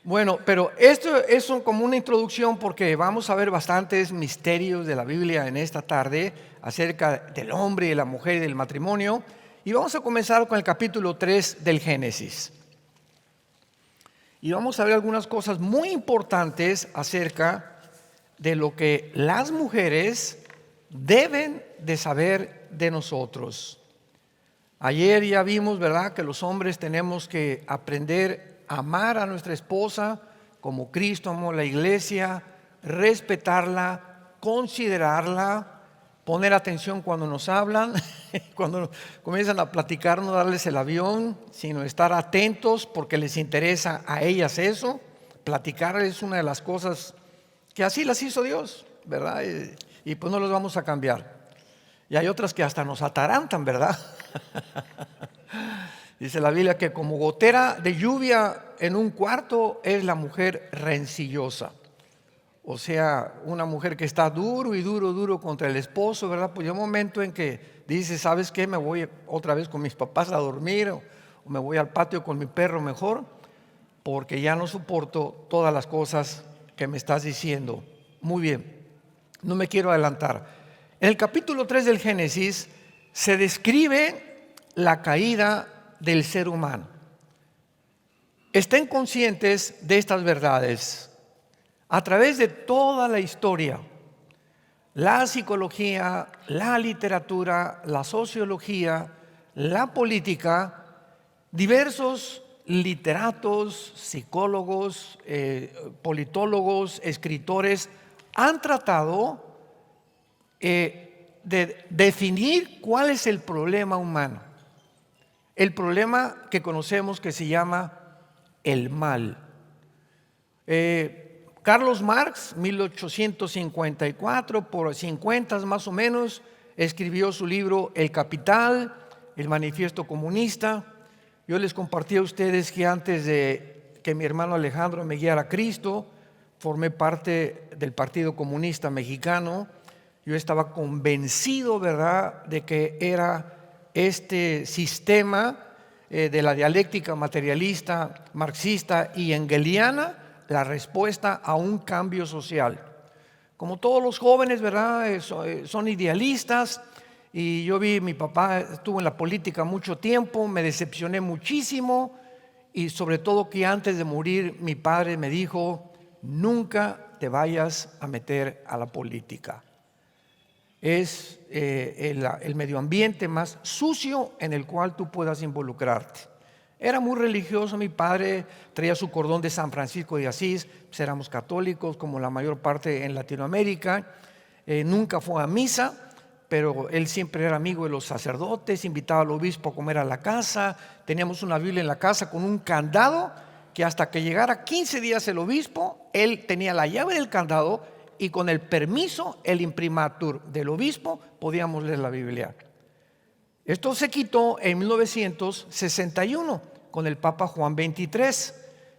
Bueno, pero esto es como una introducción porque vamos a ver bastantes misterios de la Biblia en esta tarde acerca del hombre y de la mujer y del matrimonio. Y vamos a comenzar con el capítulo 3 del Génesis. Y vamos a ver algunas cosas muy importantes acerca de lo que las mujeres deben de saber de nosotros. Ayer ya vimos, ¿verdad?, que los hombres tenemos que aprender a amar a nuestra esposa como Cristo amó la iglesia, respetarla, considerarla, poner atención cuando nos hablan, cuando comienzan a platicar, no darles el avión, sino estar atentos porque les interesa a ellas eso. Platicar es una de las cosas que así las hizo Dios, ¿verdad? Y pues no los vamos a cambiar. Y hay otras que hasta nos atarantan, ¿verdad? Dice la Biblia que como gotera de lluvia en un cuarto es la mujer rencillosa. O sea, una mujer que está duro contra el esposo, ¿verdad? Pues hay un momento en que dice, ¿sabes qué? Me voy otra vez con mis papás a dormir o me voy al patio con mi perro mejor, porque ya no soporto todas las cosas que me estás diciendo. Muy bien, no me quiero adelantar. En el capítulo 3 del Génesis se describe la caída del ser humano. Estén conscientes de estas verdades. A través de toda la historia, la psicología, la literatura, la sociología, la política, diversos literatos, psicólogos, politólogos, escritores han tratado de definir cuál es el problema humano. El problema que conocemos que se llama el mal. Carlos Marx, 1854, por 50 más o menos, escribió su libro El Capital, el Manifiesto Comunista. Yo les compartí a ustedes que antes de que mi hermano Alejandro me guiara a Cristo, formé parte del Partido Comunista Mexicano. Yo estaba convencido, ¿verdad?, de que era este sistema de la dialéctica materialista, marxista y engeliana la respuesta a un cambio social. Como todos los jóvenes, ¿verdad?, son idealistas, y yo vi, mi papá estuvo en la política mucho tiempo, me decepcioné muchísimo, y sobre todo que antes de morir mi padre me dijo, nunca te vayas a meter a la política. Es el medio ambiente más sucio en el cual tú puedas involucrarte. Era muy religioso mi padre, traía su cordón de San Francisco de Asís, pues éramos católicos como la mayor parte en Latinoamérica. Nunca fue a misa, pero él siempre era amigo de los sacerdotes, invitaba al obispo a comer a la casa. Teníamos una Biblia en la casa con un candado que hasta que llegara 15 días el obispo, él tenía la llave del candado y con el permiso, el imprimatur del obispo, podíamos leer la Biblia. Esto se quitó en 1961 con el Papa Juan XXIII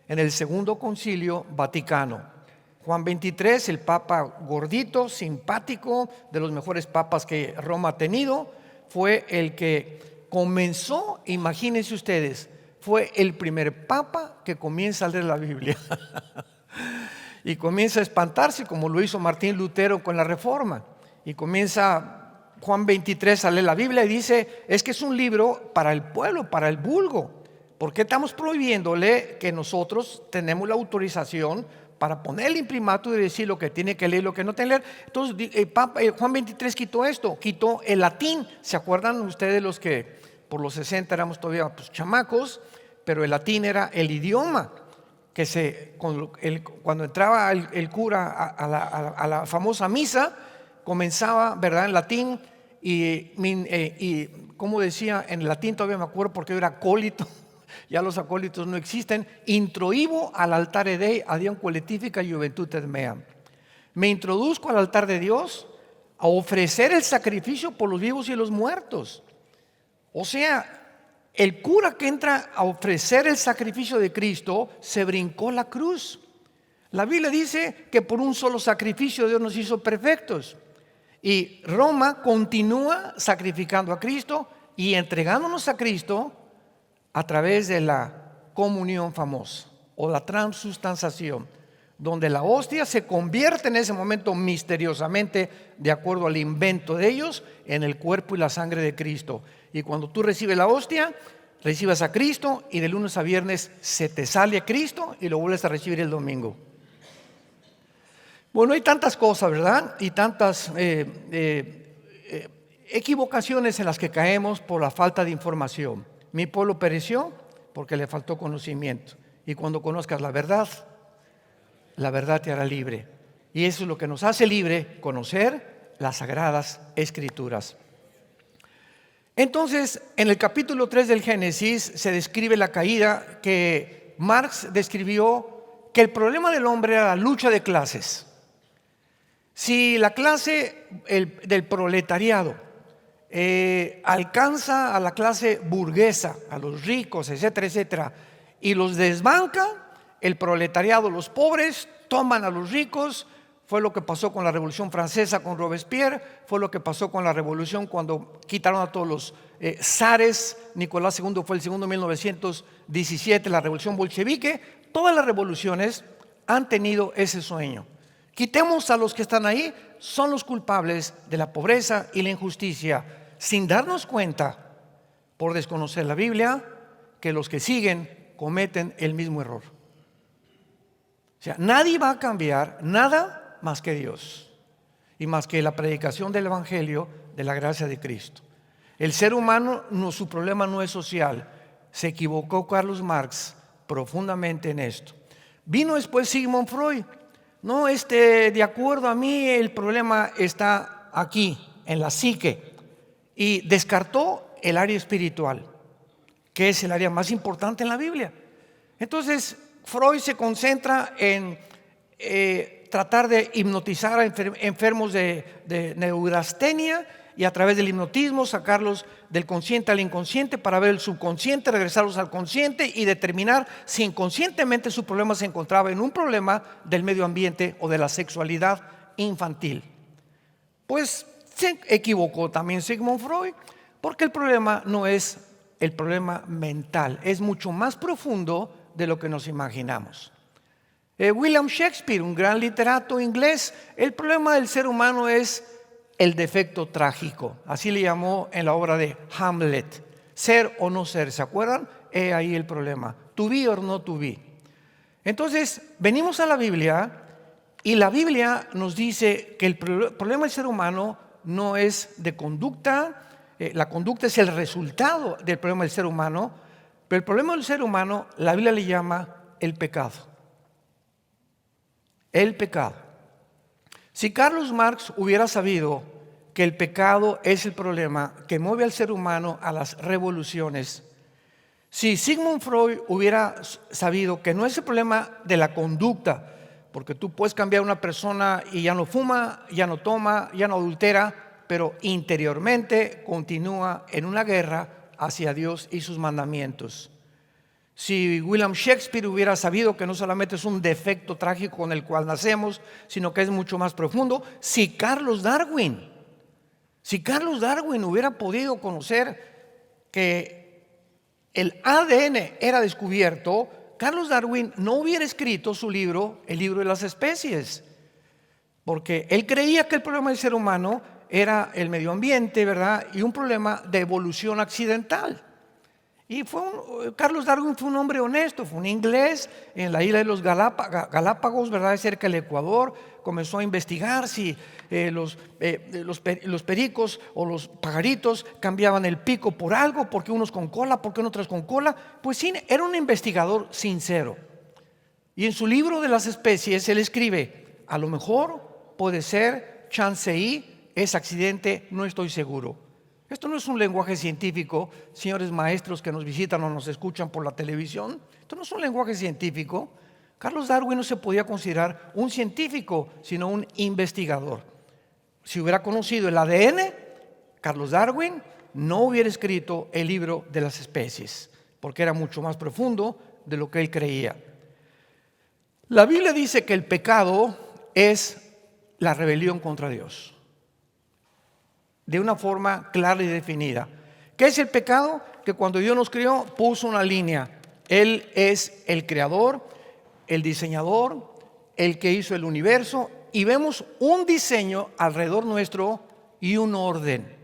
en el Segundo Concilio Vaticano. Juan XXIII, el Papa gordito, simpático, de los mejores papas que Roma ha tenido, fue el que comenzó, imagínense ustedes, fue el primer Papa que comienza a leer la Biblia. Y comienza a espantarse como lo hizo Martín Lutero con la Reforma. Y comienza Juan 23 a leer la Biblia y dice, es que es un libro para el pueblo, para el vulgo. ¿Por qué estamos prohibiéndole que nosotros tenemos la autorización para poner el imprimatur y decir lo que tiene que leer y lo que no tiene que leer? Entonces Juan 23 quitó esto, quitó el latín. ¿Se acuerdan ustedes los que por los 60 éramos todavía chamacos? Pero el latín era el idioma que cuando entraba el cura a la famosa misa, comenzaba, ¿verdad?, en latín, y como decía en latín, todavía me acuerdo porque yo era acólito, ya los acólitos no existen, introibo al altare Dei a Dion qualifica juventudes meam. Me introduzco al altar de Dios a ofrecer el sacrificio por los vivos y los muertos. O sea, el cura que entra a ofrecer el sacrificio de Cristo se brincó la cruz. La Biblia dice que por un solo sacrificio Dios nos hizo perfectos. Y Roma continúa sacrificando a Cristo y entregándonos a Cristo a través de la comunión famosa. o la transustanciación, donde la hostia se convierte en ese momento misteriosamente, de acuerdo al invento de ellos, en el cuerpo y la sangre de Cristo. Y cuando tú recibes la hostia, recibes a Cristo, y de lunes a viernes se te sale a Cristo y lo vuelves a recibir el domingo. Bueno, hay tantas cosas, ¿verdad? Y tantas equivocaciones en las que caemos por la falta de información. Mi pueblo pereció porque le faltó conocimiento. Y cuando conozcas la verdad te hará libre. Y eso es lo que nos hace libre, conocer las Sagradas Escrituras. Entonces, en el capítulo 3 del Génesis se describe la caída, que Marx describió que el problema del hombre era la lucha de clases. Si la clase del proletariado alcanza a la clase burguesa, a los ricos, etcétera, etcétera, y los desbanca, el proletariado, los pobres, toman a los ricos. Fue lo que pasó con la Revolución Francesa con Robespierre, fue lo que pasó con la Revolución cuando quitaron a todos los zares. Nicolás II fue el segundo en 1917, la Revolución bolchevique. Todas las revoluciones han tenido ese sueño. Quitemos a los que están ahí, son los culpables de la pobreza y la injusticia, sin darnos cuenta, por desconocer la Biblia, que los que siguen cometen el mismo error. O sea, nadie va a cambiar nada más que Dios y más que la predicación del Evangelio de la gracia de Cristo. El ser humano, su problema no es social. Se equivocó Carlos Marx profundamente en esto. Vino después Sigmund Freud. No, de acuerdo a mí, el problema está aquí, en la psique, y descartó el área espiritual, que es el área más importante en la Biblia. Entonces, Freud se concentra en tratar de hipnotizar a enfermos de neurastenia, y a través del hipnotismo sacarlos del consciente al inconsciente para ver el subconsciente, regresarlos al consciente y determinar si inconscientemente su problema se encontraba en un problema del medio ambiente o de la sexualidad infantil. Pues se equivocó también Sigmund Freud, porque el problema no es el problema mental, es mucho más profundo de lo que nos imaginamos. William Shakespeare, un gran literato inglés, el problema del ser humano es el defecto trágico, así le llamó en la obra de Hamlet, ser o no ser, ¿se acuerdan? Ahí el problema, to be or not to be. Entonces, venimos a la Biblia y la Biblia nos dice que el problema del ser humano no es de conducta, la conducta es el resultado del problema del ser humano, pero el problema del ser humano, la Biblia le llama el pecado. El pecado. Si Carlos Marx hubiera sabido que el pecado es el problema que mueve al ser humano a las revoluciones, si Sigmund Freud hubiera sabido que no es el problema de la conducta, porque tú puedes cambiar a una persona y ya no fuma, ya no toma, ya no adultera, pero interiormente continúa en una guerra hacia Dios y sus mandamientos. Si William Shakespeare hubiera sabido que no solamente es un defecto trágico con el cual nacemos, sino que es mucho más profundo. Si Carlos Darwin hubiera podido conocer que el ADN era descubierto, Carlos Darwin no hubiera escrito su libro, el libro de las especies, porque él creía que el problema del ser humano era el medio ambiente, ¿verdad? Y un problema de evolución accidental. Y Carlos Darwin fue un hombre honesto, fue un inglés en la isla de los Galápagos, ¿verdad? Cerca del Ecuador. Comenzó a investigar si los pericos o los pajaritos cambiaban el pico por algo, porque unos con cola, porque otros con cola. Pues sí, era un investigador sincero. Y en su libro de las especies él escribe: a lo mejor puede ser, chance y, es accidente, no estoy seguro. Esto no es un lenguaje científico, señores maestros que nos visitan o nos escuchan por la televisión. Esto no es un lenguaje científico. Carlos Darwin no se podía considerar un científico, sino un investigador. Si hubiera conocido el ADN, Carlos Darwin no hubiera escrito el libro de las especies, porque era mucho más profundo de lo que él creía. La Biblia dice que el pecado es la rebelión contra Dios, de una forma clara y definida. ¿Qué es el pecado? Que cuando Dios nos creó puso una línea. Él es el creador, el diseñador, el que hizo el universo, y vemos un diseño alrededor nuestro y un orden.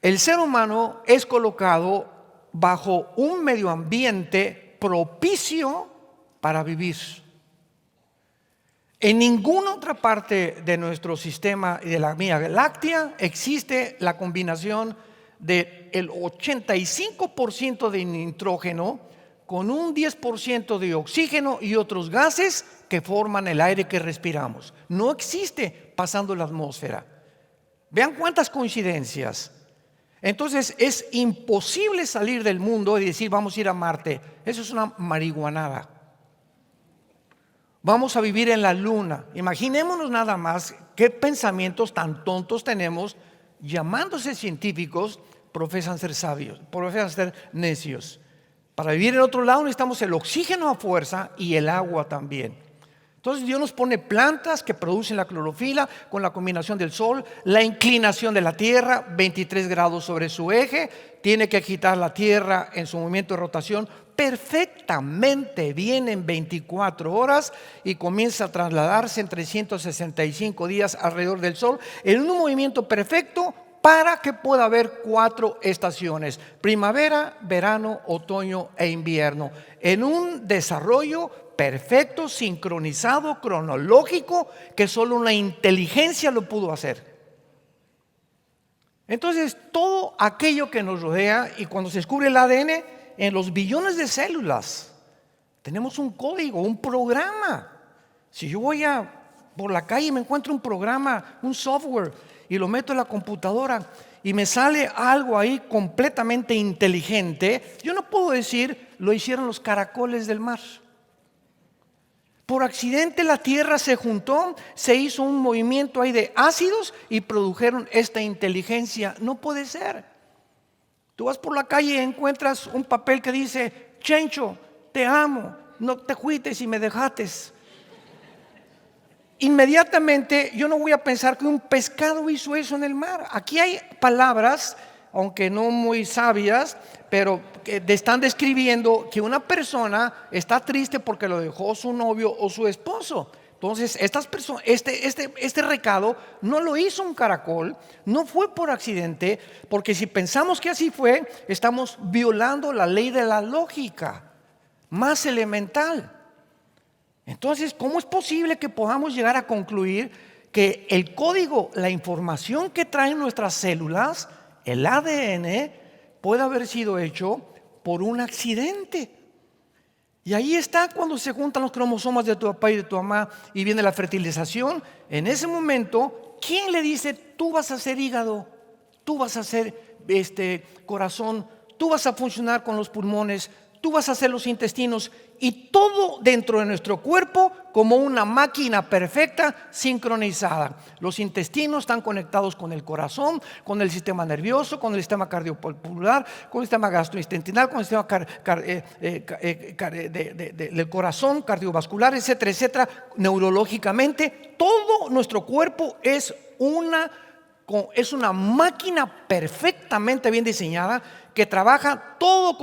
El ser humano es colocado bajo un medio ambiente propicio para vivir. En ninguna otra parte de nuestro sistema y de la Vía Láctea existe la combinación del 85% de nitrógeno con un 10% de oxígeno y otros gases que forman el aire que respiramos. No existe pasando la atmósfera. Vean cuántas coincidencias. Entonces es imposible salir del mundo y decir vamos a ir a Marte. Eso es una marihuanada. Vamos a vivir en la luna. Imaginémonos nada más qué pensamientos tan tontos tenemos, llamándose científicos, profesan ser sabios, profesan ser necios. Para vivir en otro lado necesitamos el oxígeno a fuerza y el agua también. Entonces Dios nos pone plantas que producen la clorofila con la combinación del sol, la inclinación de la tierra, 23 grados sobre su eje, tiene que agitar la tierra en su movimiento de rotación perfectamente bien en 24 horas y comienza a trasladarse en 365 días alrededor del sol en un movimiento perfecto para que pueda haber 4 estaciones: primavera, verano, otoño e invierno, en un desarrollo perfecto, sincronizado, cronológico, que solo una inteligencia lo pudo hacer. Entonces todo aquello que nos rodea, y cuando se descubre el ADN, en los billones de células tenemos un código, un programa. Si yo voy por la calle y me encuentro un programa, un software, y lo meto en la computadora y me sale algo ahí completamente inteligente, yo no puedo decir lo hicieron los caracoles del mar. Por accidente la tierra se juntó, se hizo un movimiento ahí de ácidos y produjeron esta inteligencia. No puede ser. Tú vas por la calle y encuentras un papel que dice: Chencho, te amo, no te cuites y me dejates. Inmediatamente yo no voy a pensar que un pescado hizo eso en el mar. Aquí hay palabras, aunque no muy sabias, pero que están describiendo que una persona está triste porque lo dejó su novio o su esposo. Entonces estas personas, este recado no lo hizo un caracol, no fue por accidente, porque si pensamos que así fue, estamos violando la ley de la lógica más elemental. Entonces, ¿cómo es posible que podamos llegar a concluir que el código, la información que traen nuestras células, el ADN, puede haber sido hecho por un accidente? Y ahí está cuando se juntan los cromosomas de tu papá y de tu mamá y viene la fertilización. En ese momento, ¿quién le dice: tú vas a ser hígado, tú vas a ser corazón, tú vas a funcionar con los pulmones, tú vas a hacer los intestinos, y todo dentro de nuestro cuerpo como una máquina perfecta sincronizada? Los intestinos están conectados con el corazón, con el sistema nervioso, con el sistema cardiovascular, con el sistema gastrointestinal, con el sistema del corazón, cardiovascular, etcétera, etcétera. Neurológicamente, todo nuestro cuerpo es una máquina perfectamente bien diseñada que trabaja todo,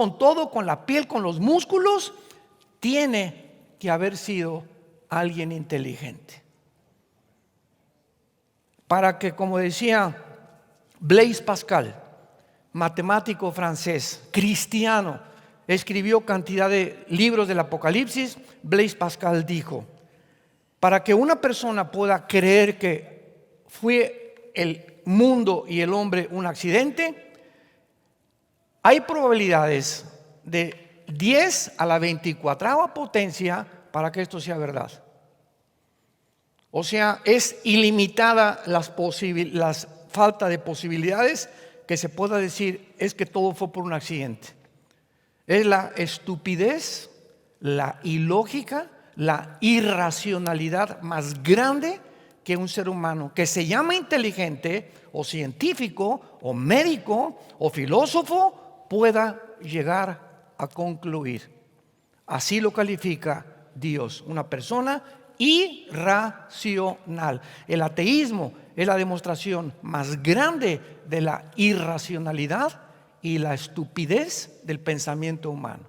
con la piel, con los músculos. Tiene que haber sido alguien inteligente para que, como decía Blaise Pascal, matemático francés, cristiano, escribió cantidad de libros del Apocalipsis. Blaise Pascal dijo: para que una persona pueda creer que fue el mundo y el hombre un accidente, hay probabilidades de 10 a la 24ª potencia para que esto sea verdad. O sea, es ilimitada las falta de posibilidades que se pueda decir es que todo fue por un accidente. Es la estupidez, la ilógica, la irracionalidad más grande que un ser humano que se llama inteligente o científico o médico o filósofo pueda llegar a concluir. Así lo califica Dios: una persona irracional. El ateísmo es la demostración más grande de la irracionalidad y la estupidez del pensamiento humano.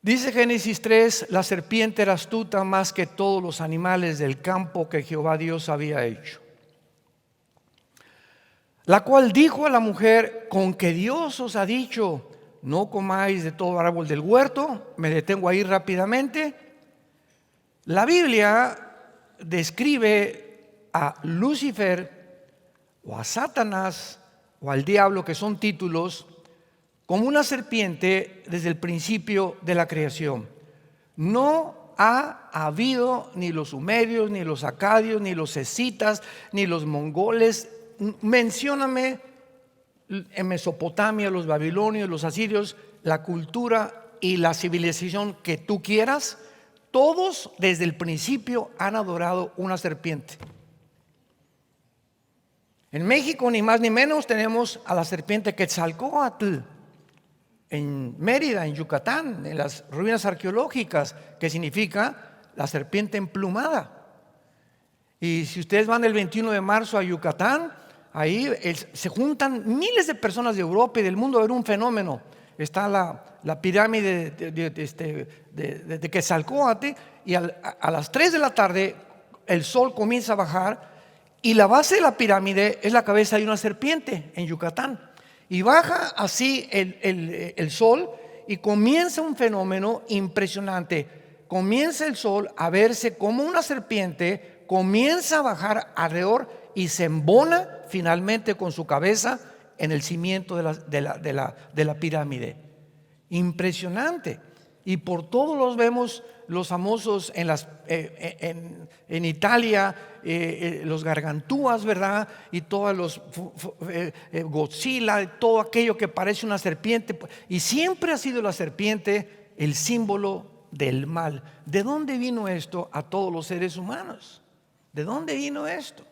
Dice Génesis 3, la serpiente era astuta más que todos los animales del campo que Jehová Dios había hecho, la cual dijo a la mujer: con que Dios os ha dicho, no comáis de todo árbol del huerto. Me detengo ahí rápidamente. La Biblia describe a Lucifer o a Satanás o al diablo, que son títulos, como una serpiente desde el principio de la creación. No ha habido ni los sumerios, ni los acadios, ni los escitas, ni los mongoles. Mencióname en Mesopotamia, los babilonios, los asirios, la cultura y la civilización que tú quieras. Todos desde el principio han adorado una serpiente. En México, ni más ni menos, tenemos a la serpiente Quetzalcóatl. En Mérida, en Yucatán, en las ruinas arqueológicas, que significa la serpiente emplumada. Y si ustedes van el 21 de marzo a Yucatán, ahí se juntan miles de personas de Europa y del mundo a ver un fenómeno. Está la pirámide de Quetzalcóatl, y a las 3 de la tarde el sol comienza a bajar, y la base de la pirámide es la cabeza de una serpiente en Yucatán. Y baja así el sol, y comienza un fenómeno impresionante. Comienza el sol a verse como una serpiente, comienza a bajar alrededor y se embona finalmente con su cabeza en el cimiento de la pirámide. Impresionante. Y por todos los vemos los famosos en Italia, los gargantúas, ¿verdad? Y todos los Godzilla, todo aquello que parece una serpiente. Y siempre ha sido la serpiente el símbolo del mal. ¿De dónde vino esto a todos los seres humanos? ¿De dónde vino esto?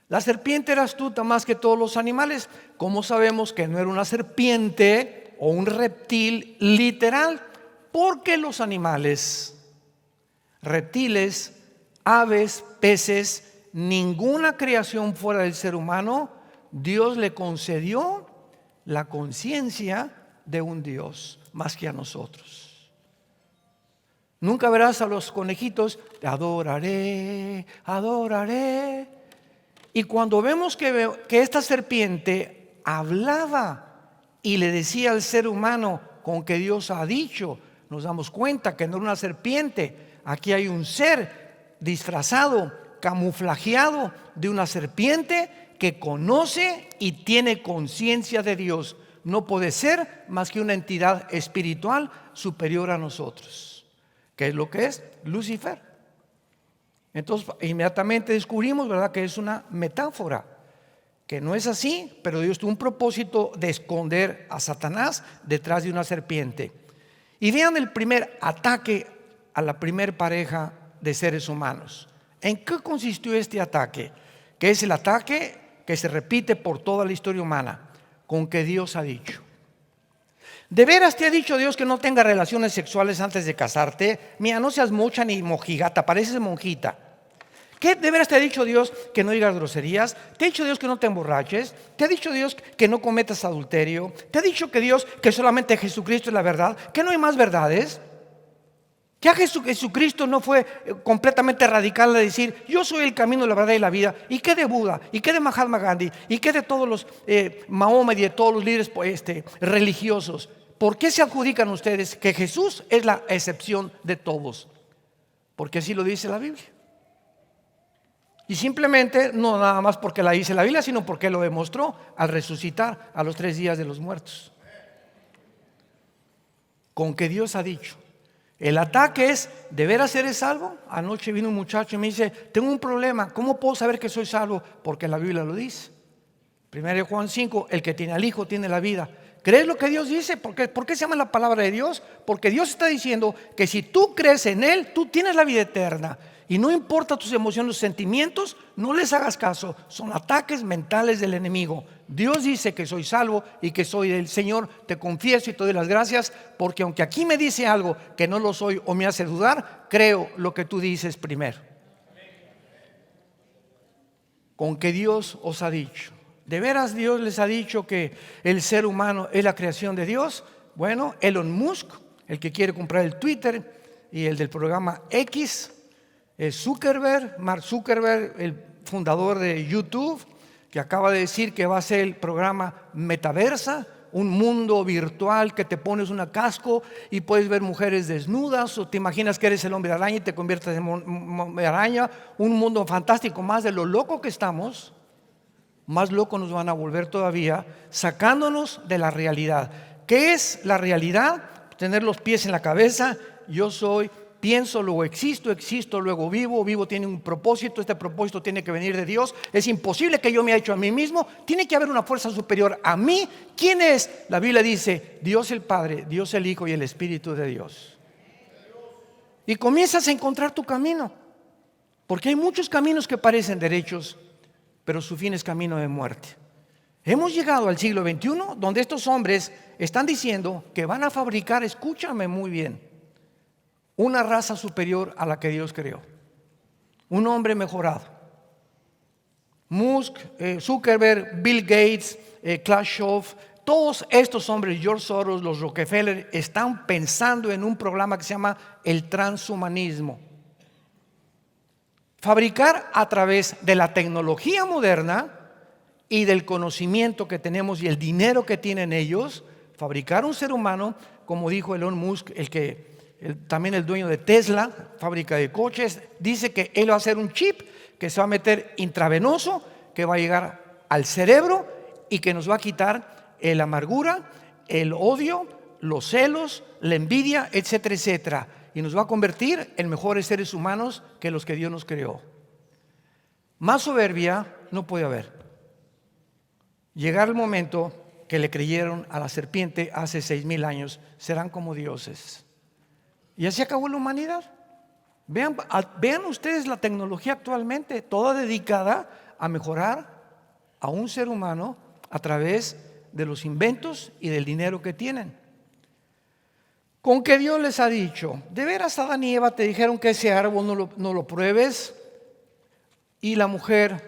La serpiente era astuta más que todos los animales. ¿Cómo sabemos que no era una serpiente o un reptil literal? Porque los animales, reptiles, aves, peces, ninguna creación fuera del ser humano, Dios le concedió la conciencia de un Dios más que a nosotros. Nunca verás a los conejitos: te adoraré, adoraré. Y cuando vemos que esta serpiente hablaba y le decía al ser humano: con que Dios ha dicho, nos damos cuenta que no era una serpiente. Aquí hay un ser disfrazado, camuflajeado de una serpiente, que conoce y tiene conciencia de Dios. No puede ser más que una entidad espiritual superior a nosotros. ¿Qué es lo que es? Lucifer. Entonces inmediatamente descubrimos, ¿verdad?, que es una metáfora, que no es así, pero Dios tuvo un propósito de esconder a Satanás detrás de una serpiente. Y vean el primer ataque a la primer pareja de seres humanos. ¿En qué consistió este ataque? Que es el ataque que se repite por toda la historia humana: con que Dios ha dicho. ¿De veras te ha dicho Dios que no tengas relaciones sexuales antes de casarte? Mira, no seas mocha ni mojigata, pareces monjita. ¿Qué de veras te ha dicho Dios que no digas groserías? ¿Te ha dicho Dios que no te emborraches? ¿Te ha dicho Dios que no cometas adulterio? ¿Te ha dicho que Dios, que solamente Jesucristo es la verdad? ¿Que no hay más verdades? ¿Que a Jesucristo no fue completamente radical a decir: yo soy el camino, la verdad y la vida? ¿Y qué de Buda? ¿Y qué de Mahatma Gandhi? ¿Y qué de todos los Mahoma y de todos los líderes religiosos? ¿Por qué se adjudican ustedes que Jesús es la excepción de todos? Porque así lo dice la Biblia. Y simplemente, no nada más porque la dice la Biblia, sino porque lo demostró al resucitar a los 3 días de los muertos. Con que Dios ha dicho. El ataque es: ¿de veras eres salvo? Anoche vino un muchacho y me dice: tengo un problema, ¿cómo puedo saber que soy salvo? Porque la Biblia lo dice. 1 Juan 5, el que tiene al Hijo tiene la vida. ¿Crees lo que Dios dice? ¿Por qué se llama la palabra de Dios? Porque Dios está diciendo que si tú crees en Él, tú tienes la vida eterna. Y no importa tus emociones, tus sentimientos, no les hagas caso. Son ataques mentales del enemigo. Dios dice que soy salvo y que soy del Señor. Te confieso y te doy las gracias, porque aunque aquí me dice algo que no lo soy o me hace dudar, creo lo que tú dices primero. Con que Dios os ha dicho. ¿De veras Dios les ha dicho que el ser humano es la creación de Dios? Bueno, Elon Musk el que quiere comprar el Twitter y el del programa X, es Zuckerberg, Mark Zuckerberg, el fundador de YouTube, que acaba de decir que va a ser el programa Metaversa, un mundo virtual que te pones un casco y puedes ver mujeres desnudas, o te imaginas que eres el hombre araña y te conviertes en hombre araña. Un mundo fantástico. Más de lo loco que estamos, más locos nos van a volver todavía, sacándonos de la realidad. ¿Qué es la realidad? Tener los pies en la cabeza. Yo soy, pienso, luego existo, luego vivo tiene un propósito, este propósito tiene que venir de Dios. Es imposible que yo me haya hecho a mí mismo, tiene que haber una fuerza superior a mí. ¿Quién es? La Biblia dice, Dios el Padre, Dios el Hijo y el Espíritu de Dios. Y comienzas a encontrar tu camino, porque hay muchos caminos que parecen derechos, pero su fin es camino de muerte. Hemos llegado al siglo XXI, donde estos hombres están diciendo que van a fabricar, escúchame muy bien, una raza superior a la que Dios creó, un hombre mejorado. Musk, Zuckerberg, Bill Gates, Klaus Schwab, todos estos hombres, George Soros, los Rockefeller, están pensando en un programa que se llama el transhumanismo. Fabricar a través de la tecnología moderna y del conocimiento que tenemos y el dinero que tienen ellos, fabricar un ser humano, como dijo Elon Musk, también el dueño de Tesla, fábrica de coches, dice que él va a hacer un chip que se va a meter intravenoso, que va a llegar al cerebro y que nos va a quitar la amargura, el odio, los celos, la envidia, etcétera, etcétera. Y nos va a convertir en mejores seres humanos que los que Dios nos creó. Más soberbia no puede haber. Llegar el momento que le creyeron a la serpiente hace 6,000 años, serán como dioses. Y así acabó la humanidad. Vean ustedes la tecnología actualmente, toda dedicada a mejorar a un ser humano a través de los inventos y del dinero que tienen. Con que Dios les ha dicho, de veras Adán y Eva te dijeron que ese árbol no lo pruebes. Y la mujer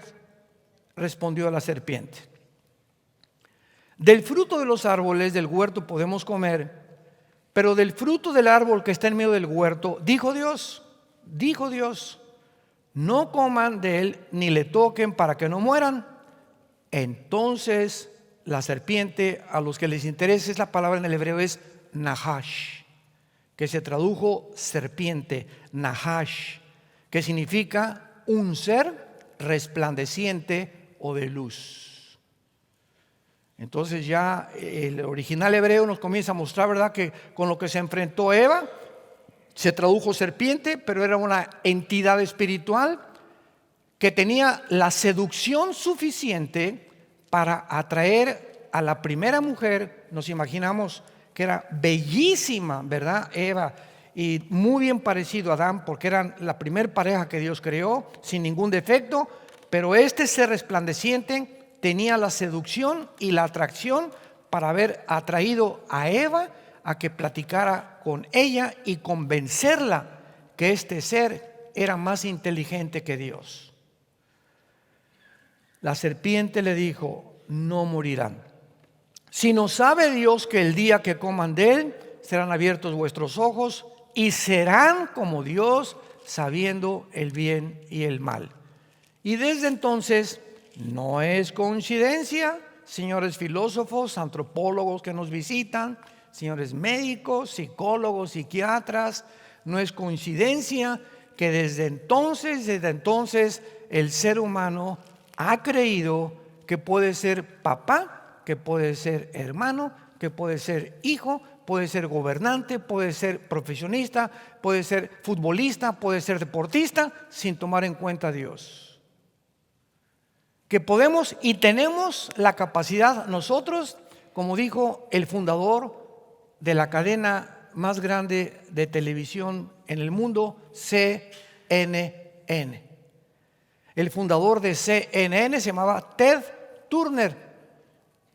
respondió a la serpiente, del fruto de los árboles del huerto podemos comer, pero del fruto del árbol que está en medio del huerto, dijo Dios, no coman de él ni le toquen para que no mueran. Entonces la serpiente, a los que les interesa, es la palabra en el hebreo es Nahash, que se tradujo serpiente, Nahash, que significa un ser resplandeciente o de luz. Entonces ya el original hebreo nos comienza a mostrar, ¿verdad?, que con lo que se enfrentó Eva, se tradujo serpiente, pero era una entidad espiritual que tenía la seducción suficiente para atraer a la primera mujer. Nos imaginamos que era bellísima, ¿verdad?, Eva, y muy bien parecido a Adán, porque eran la primer pareja que Dios creó, sin ningún defecto. Pero este ser resplandeciente tenía la seducción y la atracción para haber atraído a Eva a que platicara con ella y convencerla que este ser era más inteligente que Dios. La serpiente le dijo, no morirán, sino sabe Dios que el día que coman de él serán abiertos vuestros ojos y serán como Dios, sabiendo el bien y el mal. Y desde entonces, no es coincidencia, señores filósofos, antropólogos que nos visitan, señores médicos, psicólogos, psiquiatras, no es coincidencia que desde entonces el ser humano ha creído que puede ser papá, que puede ser hermano, que puede ser hijo, puede ser gobernante, puede ser profesionista, puede ser futbolista, puede ser deportista, sin tomar en cuenta a Dios. Que podemos y tenemos la capacidad nosotros, como dijo el fundador de la cadena más grande de televisión en el mundo, CNN. El fundador de CNN se llamaba Ted Turner,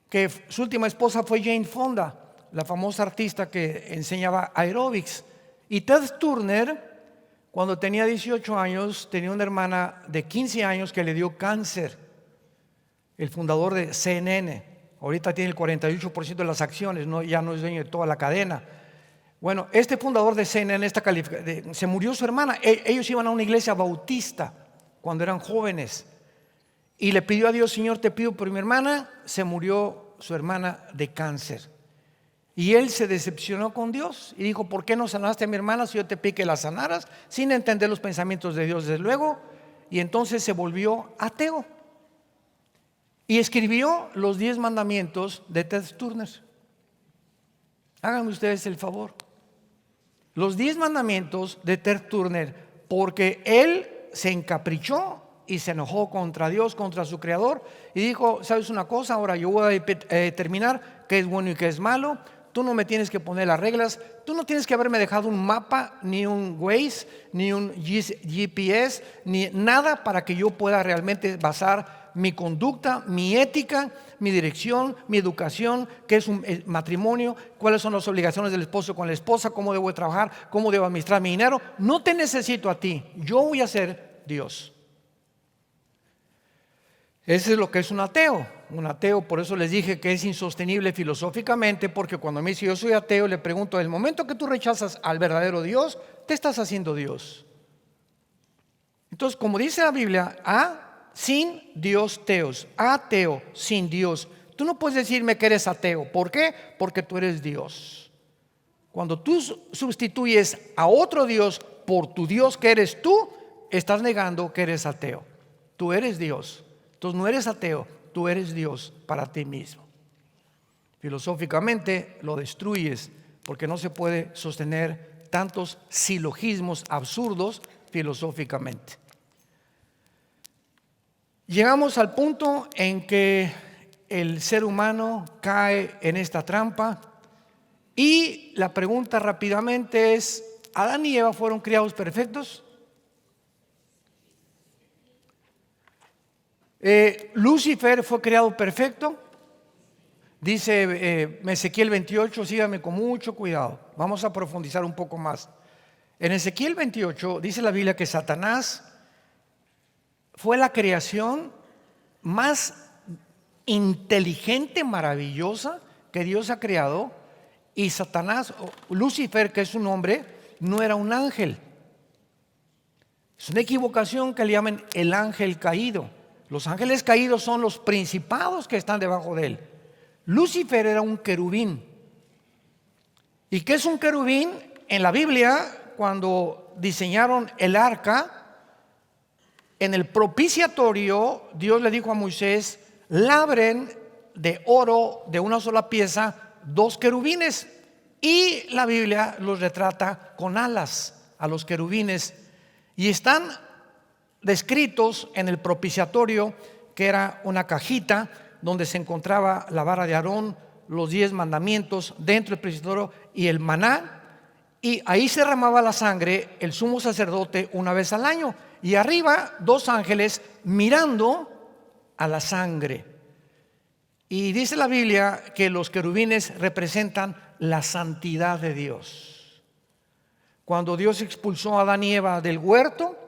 que su última esposa fue Jane Fonda, la famosa artista que enseñaba aeróbics. Y Ted Turner, cuando tenía 18 años, tenía una hermana de 15 años que le dio cáncer. El fundador de CNN, ahorita tiene el 48% de las acciones, ya no es dueño de toda la cadena. Bueno, este fundador de Cena en esta se murió su hermana. Ellos iban a una iglesia bautista cuando eran jóvenes y le pidió a Dios: Señor, te pido por mi hermana. Se murió su hermana de cáncer y él se decepcionó con Dios y dijo: ¿por qué no sanaste a mi hermana si yo te pedí que la sanaras? Sin entender los pensamientos de Dios, desde luego. Y entonces se volvió ateo y escribió los 10 mandamientos de Ted Turner. Háganme ustedes el favor. Los 10 mandamientos de Ted Turner, porque él se encaprichó y se enojó contra Dios, contra su creador, y dijo: ¿sabes una cosa? Ahora yo voy a determinar qué es bueno y qué es malo. Tú no me tienes que poner las reglas. Tú no tienes que haberme dejado un mapa, ni un Waze, ni un GPS, ni nada para que yo pueda realmente basar mi conducta, mi ética, mi dirección, mi educación, qué es un matrimonio, cuáles son las obligaciones del esposo con la esposa, cómo debo trabajar, cómo debo administrar mi dinero. No te necesito a ti, yo voy a ser Dios. Ese es lo que es un ateo. Un ateo, por eso les dije que es insostenible filosóficamente, porque cuando me dice yo soy ateo, le pregunto: el momento que tú rechazas al verdadero Dios, te estás haciendo Dios. Entonces, como dice la Biblia, sin Dios teos, ateo, sin Dios. Tú no puedes decirme que eres ateo. ¿Por qué? Porque tú eres Dios. Cuando tú sustituyes a otro Dios por tu Dios que eres tú, estás negando que eres ateo. Tú eres Dios. Entonces no eres ateo, tú eres Dios para ti mismo. Filosóficamente lo destruyes, porque no se puede sostener tantos silogismos absurdos filosóficamente. Llegamos al punto en que el ser humano cae en esta trampa y la pregunta rápidamente es: ¿Adán y Eva fueron criados perfectos? ¿Lucifer fue creado perfecto? Dice Ezequiel 28, síganme con mucho cuidado, vamos a profundizar un poco más. En Ezequiel 28 dice la Biblia que Satanás fue la creación más inteligente, maravillosa que Dios ha creado, y Satanás, Lucifer, que es un hombre, no era un ángel. Es una equivocación que le llaman el ángel caído. Los ángeles caídos son los principados que están debajo de él. Lucifer era un querubín. ¿Y qué es un querubín? En la Biblia, cuando diseñaron el arca, en el propiciatorio, Dios le dijo a Moisés: labren de oro de una sola pieza 2 querubines. Y la Biblia los retrata con alas a los querubines. Y están descritos en el propiciatorio, que era una cajita donde se encontraba la vara de Aarón, los 10 mandamientos dentro del propiciatorio y el maná. Y ahí se derramaba la sangre el sumo sacerdote una vez al año. Y arriba 2 ángeles mirando a la sangre. Y dice la Biblia que los querubines representan la santidad de Dios. Cuando Dios expulsó a Adán y Eva del huerto,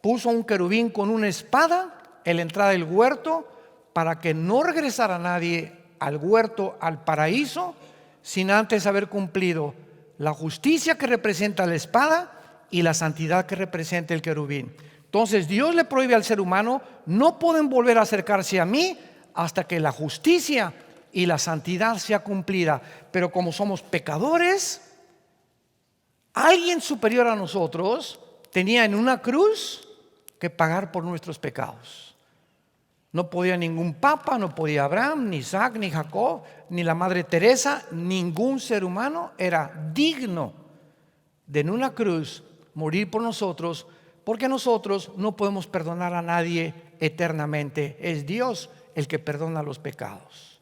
puso un querubín con una espada en la entrada del huerto para que no regresara nadie al huerto, al paraíso, sin antes haber cumplido la justicia que representa la espada y la santidad que representa el querubín. Entonces Dios le prohíbe al ser humano: no pueden volver a acercarse a mí hasta que la justicia y la santidad sea cumplida. Pero como somos pecadores, alguien superior a nosotros tenía en una cruz que pagar por nuestros pecados. No podía ningún papa, no podía Abraham, ni Isaac, ni Jacob, ni la Madre Teresa. Ningún ser humano era digno de en una cruz morir por nosotros, porque nosotros no podemos perdonar a nadie eternamente. Es Dios el que perdona los pecados,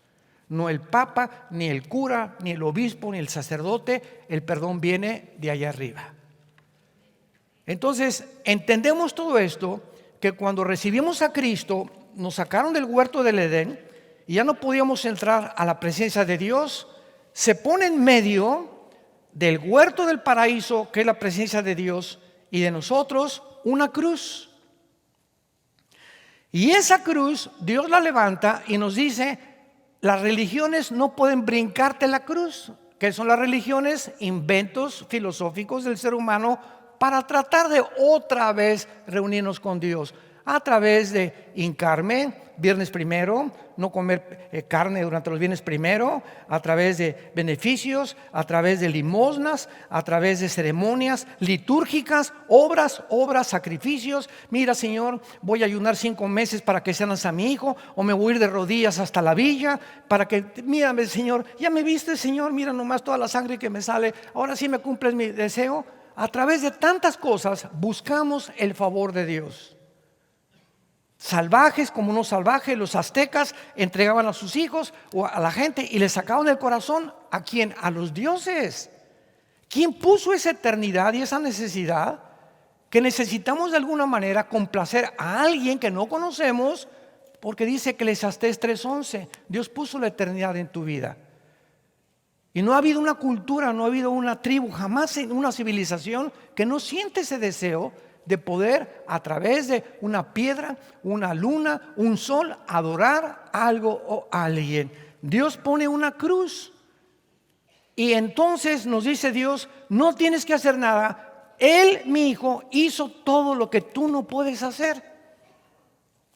no el papa, ni el cura, ni el obispo, ni el sacerdote. El perdón viene de allá arriba. Entonces entendemos todo esto, que cuando recibimos a Cristo nos sacaron del huerto del Edén y ya no podíamos entrar a la presencia de Dios. Se pone en medio del huerto del paraíso, que es la presencia de Dios, y de nosotros una cruz. Y esa cruz Dios la levanta y nos dice: las religiones no pueden brincarte la cruz. ¿Qué son las religiones? Inventos filosóficos del ser humano para tratar de otra vez reunirnos con Dios. A través de hincarme, viernes primero, no comer carne durante los viernes primero, a través de beneficios, a través de limosnas, a través de ceremonias litúrgicas, obras, sacrificios. Mira, Señor, voy a ayunar 5 meses para que sanes a mi hijo, o me voy a ir de rodillas hasta la villa para que, mírame, Señor, ya me viste, Señor, mira nomás toda la sangre que me sale, ahora sí me cumples mi deseo. A través de tantas cosas buscamos el favor de Dios. Salvajes como no salvajes, los aztecas entregaban a sus hijos o a la gente y les sacaban el corazón. ¿A quién? A los dioses. ¿Quién puso esa eternidad y esa necesidad? Que necesitamos de alguna manera complacer a alguien que no conocemos, porque dice que Eclesiastés 3:11, Dios puso la eternidad en tu vida. Y no ha habido una cultura, no ha habido una tribu, jamás en una civilización que no siente ese deseo de poder a través de una piedra, una luna, un sol, adorar algo o alguien. Dios pone una cruz y entonces nos dice Dios, no tienes que hacer nada. Él, mi hijo, hizo todo lo que tú no puedes hacer.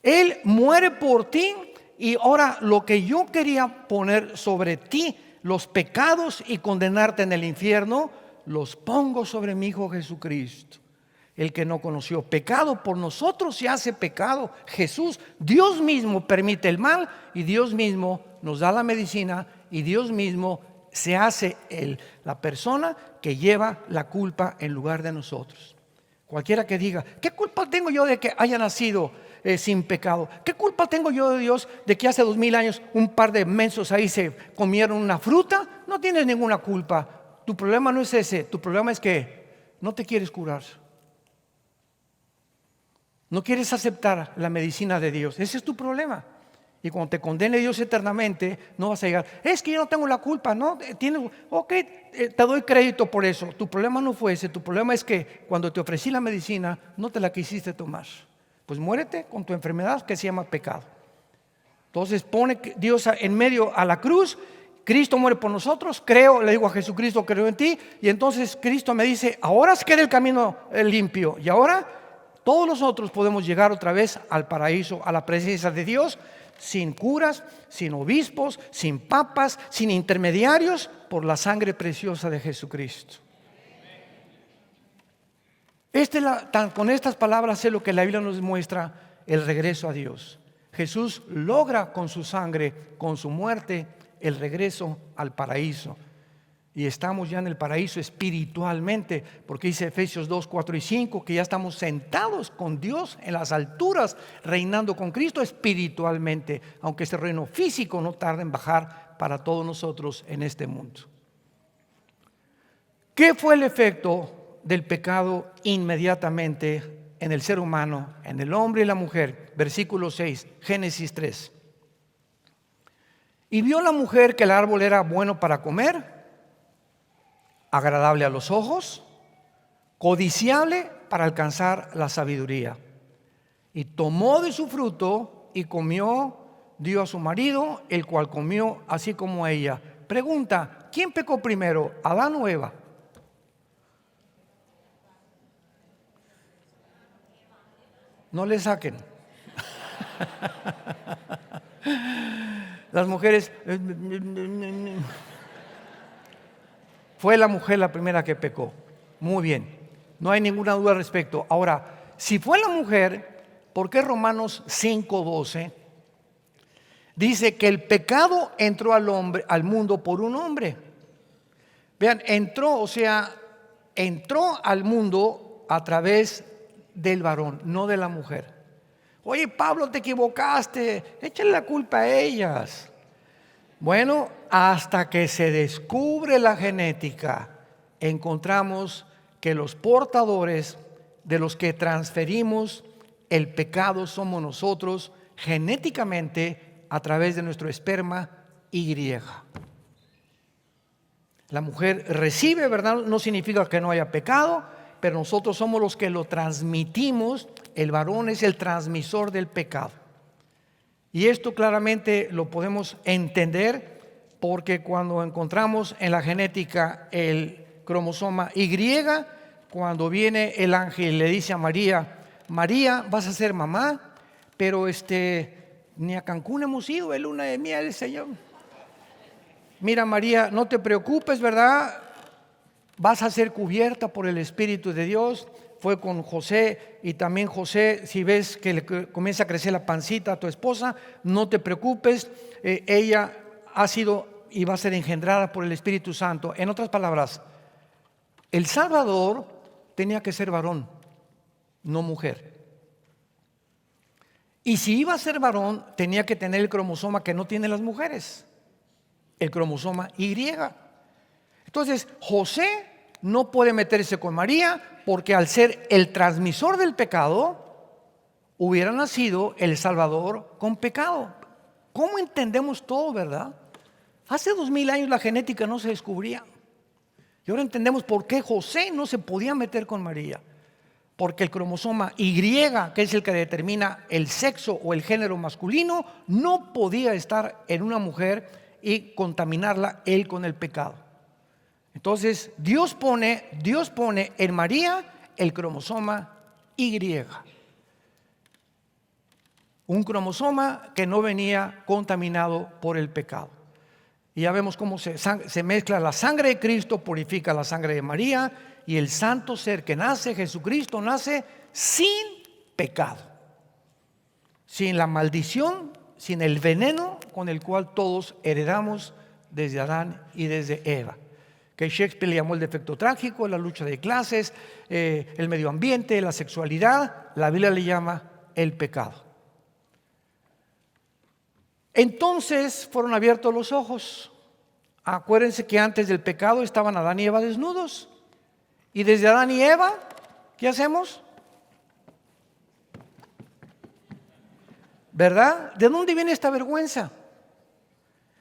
Él muere por ti y ahora lo que yo quería poner sobre ti, los pecados y condenarte en el infierno, los pongo sobre mi hijo Jesucristo. El que no conoció pecado por nosotros se hace pecado. Jesús, Dios mismo permite el mal y Dios mismo nos da la medicina y Dios mismo se hace la persona que lleva la culpa en lugar de nosotros. Cualquiera que diga, ¿qué culpa tengo yo de que haya nacido sin pecado? ¿Qué culpa tengo yo de Dios de que hace 2000 años un par de mensos ahí se comieron una fruta? No tienes ninguna culpa. Tu problema no es ese, tu problema es que no te quieres curar. No quieres aceptar la medicina de Dios. Ese es tu problema. Y cuando te condene Dios eternamente, no vas a llegar. Es que yo no tengo la culpa, ¿no? Te doy crédito por eso. Tu problema no fue ese. Tu problema es que cuando te ofrecí la medicina, no te la quisiste tomar. Pues muérete con tu enfermedad que se llama pecado. Entonces pone Dios en medio a la cruz. Cristo muere por nosotros. Creo, le digo a Jesucristo, creo en ti. Y entonces Cristo me dice, ahora queda el camino limpio. Y ahora todos nosotros podemos llegar otra vez al paraíso, a la presencia de Dios, sin curas, sin obispos, sin papas, sin intermediarios, por la sangre preciosa de Jesucristo. Con estas palabras es lo que la Biblia nos muestra, el regreso a Dios. Jesús logra con su sangre, con su muerte, el regreso al paraíso. Y estamos ya en el paraíso espiritualmente, porque dice Efesios 2, 4 y 5 que ya estamos sentados con Dios en las alturas, reinando con Cristo espiritualmente, aunque este reino físico no tarda en bajar para todos nosotros en este mundo. ¿Qué fue el efecto del pecado inmediatamente en el ser humano, en el hombre y la mujer? Versículo 6, Génesis 3. Y vio la mujer que el árbol era bueno para comer, agradable a los ojos, codiciable para alcanzar la sabiduría. Y tomó de su fruto y comió, dio a su marido, el cual comió así como ella. Pregunta, ¿quién pecó primero, Adán o Eva? No le saquen. Las mujeres... Fue la mujer la primera que pecó. Muy bien, no hay ninguna duda al respecto. Ahora, si fue la mujer, ¿por qué Romanos 5:12 dice que el pecado entró al mundo por un hombre? Vean, entró al mundo a través del varón, no de la mujer. Oye, Pablo, te equivocaste, échale la culpa a ellas. Bueno, hasta que se descubre la genética, encontramos que los portadores de los que transferimos el pecado somos nosotros genéticamente a través de nuestro esperma Y. La mujer recibe, ¿verdad? No significa que no haya pecado, pero nosotros somos los que lo transmitimos. El varón es el transmisor del pecado. Y esto claramente lo podemos entender porque cuando encontramos en la genética el cromosoma Y, cuando viene el ángel y le dice a María, María, vas a ser mamá, pero ni a Cancún hemos ido, es luna de miel, Señor. Mira, María, no te preocupes, ¿verdad? Vas a ser cubierta por el Espíritu de Dios. Fue con José, y también José, si ves que le comienza a crecer la pancita a tu esposa, no te preocupes, ella ha sido y va a ser engendrada por el Espíritu Santo. En otras palabras, el Salvador tenía que ser varón, no mujer. Y si iba a ser varón, tenía que tener el cromosoma que no tienen las mujeres, el cromosoma Y. Entonces, José no puede meterse con María, porque al ser el transmisor del pecado, hubiera nacido el Salvador con pecado. ¿Cómo entendemos todo, verdad? Hace 2000 años la genética no se descubría. Y ahora entendemos por qué José no se podía meter con María. Porque el cromosoma Y, que es el que determina el sexo o el género masculino, no podía estar en una mujer y contaminarla él con el pecado. Entonces Dios pone en María el cromosoma Y, un cromosoma que no venía contaminado por el pecado. Y ya vemos cómo se mezcla la sangre de Cristo, purifica la sangre de María, y el santo ser que nace, Jesucristo, nace sin pecado, sin la maldición, sin el veneno con el cual todos heredamos desde Adán y desde Eva, que Shakespeare le llamó el defecto trágico, la lucha de clases, el medio ambiente, la sexualidad. La Biblia le llama el pecado. Entonces fueron abiertos los ojos. Acuérdense que antes del pecado estaban Adán y Eva desnudos. Y desde Adán y Eva, ¿qué hacemos? ¿Verdad? ¿De dónde viene esta vergüenza?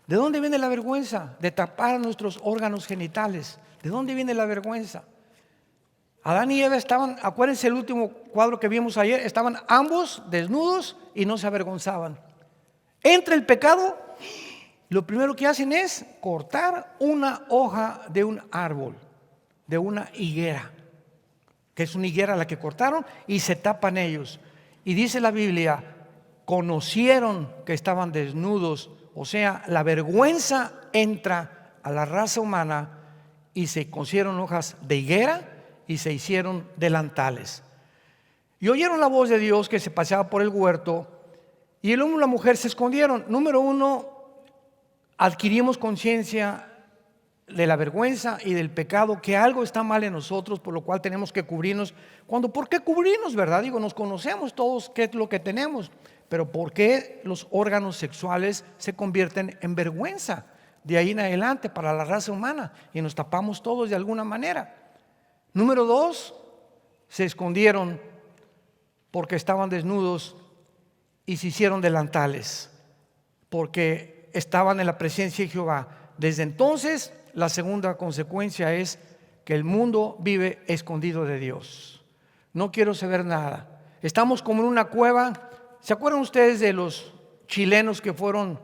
¿De dónde viene la vergüenza de tapar nuestros órganos genitales? ¿De dónde viene la vergüenza? Adán y Eva estaban, acuérdense el último cuadro que vimos ayer, estaban ambos desnudos y no se avergonzaban. Entra el pecado, lo primero que hacen es cortar una hoja de un árbol, de una higuera, que es una higuera la que cortaron, y se tapan ellos. Y dice la Biblia, conocieron que estaban desnudos. O sea, la vergüenza entra a la raza humana y se cosieron hojas de higuera y se hicieron delantales. Y oyeron la voz de Dios que se paseaba por el huerto, y el hombre y la mujer se escondieron. Número uno, adquirimos conciencia de la vergüenza y del pecado, que algo está mal en nosotros, por lo cual tenemos que cubrirnos. ¿Por qué cubrirnos, verdad? Digo, nos conocemos todos qué es lo que tenemos, pero ¿por qué los órganos sexuales se convierten en vergüenza de ahí en adelante para la raza humana? Y nos tapamos todos de alguna manera. Número dos, se escondieron porque estaban desnudos y se hicieron delantales, porque estaban en la presencia de Jehová. Desde entonces, la segunda consecuencia es que el mundo vive escondido de Dios. No quiero saber nada. Estamos como en una cueva. ¿Se acuerdan ustedes de los chilenos que fueron,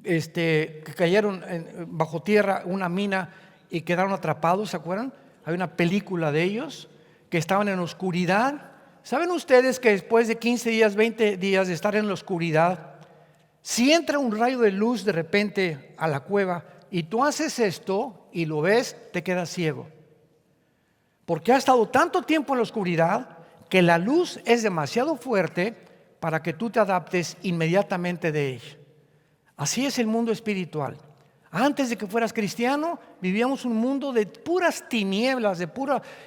que cayeron bajo tierra, una mina, y quedaron atrapados? ¿Se acuerdan? Hay una película de ellos que estaban en oscuridad. ¿Saben ustedes que después de 15 días, 20 días de estar en la oscuridad, si entra un rayo de luz de repente a la cueva y tú haces esto y lo ves, te quedas ciego? Porque has estado tanto tiempo en la oscuridad que la luz es demasiado fuerte para que tú te adaptes inmediatamente de ella. Así es el mundo espiritual. Antes de que fueras cristiano, vivíamos un mundo de puras tinieblas,